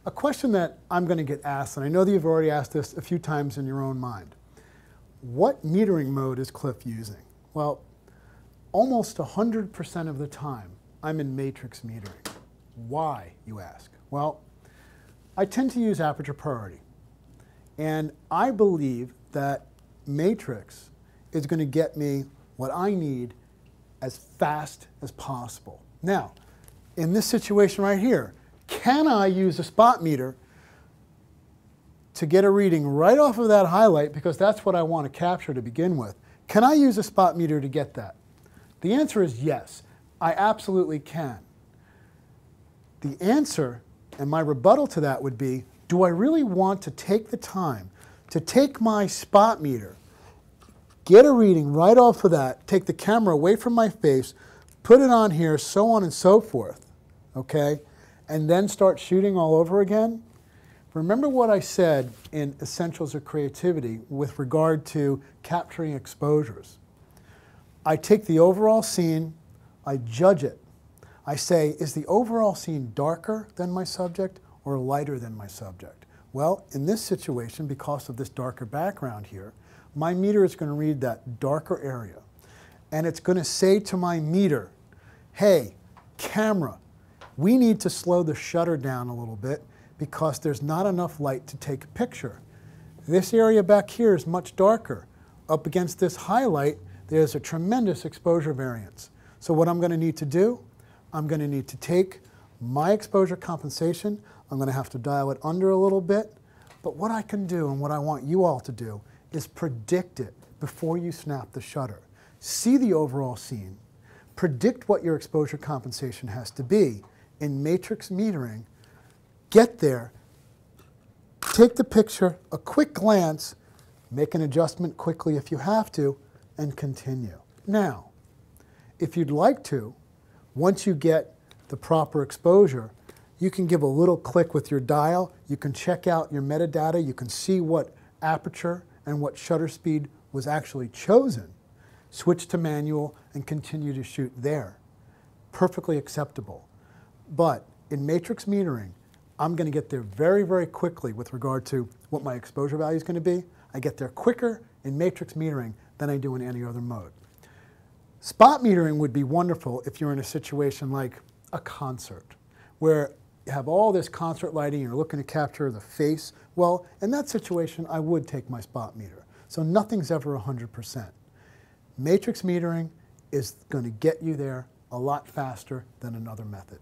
A question that I'm going to get asked, and I know that you've already asked this a few times in your own mind. What metering mode is Cliff using? Well, almost 100% of the time, I'm in matrix metering. Why, you ask? Well, I tend to use aperture priority. And I believe that matrix is going to get me what I need as fast as possible. Now, in this situation right here, can I use a spot meter to get a reading right off of that highlight, because that's what I want to capture to begin with? Can I use a spot meter to get that? The answer is yes, I absolutely can. The answer and my rebuttal to that would be, do I really want to take the time to take my spot meter, get a reading right off of that, take the camera away from my face, put it on here, so on and so forth, okay, and then start shooting all over again? Remember what I said in Essentials of Creativity with regard to capturing exposures. I take the overall scene, I judge it. I say, is the overall scene darker than my subject or lighter than my subject? Well, in this situation, because of this darker background here, my meter is going to read that darker area. And it's going to say to my meter, hey, camera, we need to slow the shutter down a little bit because there's not enough light to take a picture. This area back here is much darker. Up against this highlight, there's a tremendous exposure variance. So what I'm going to need to do, I'm going to need to take my exposure compensation, I'm going to have to dial it under a little bit, but what I can do and what I want you all to do is predict it before you snap the shutter. See the overall scene, predict what your exposure compensation has to be in matrix metering, get there, take the picture, a quick glance, make an adjustment quickly if you have to, and continue. Now, if you'd like to, once you get the proper exposure, you can give a little click with your dial, you can check out your metadata, you can see what aperture and what shutter speed was actually chosen, switch to manual, and continue to shoot there. Perfectly acceptable. But in matrix metering, I'm going to get there very, very quickly with regard to what my exposure value is going to be. I get there quicker in matrix metering than I do in any other mode. Spot metering would be wonderful if you're in a situation like a concert, where you have all this concert lighting, you're looking to capture the face. Well, in that situation, I would take my spot meter. So nothing's ever 100%. Matrix metering is going to get you there a lot faster than another method.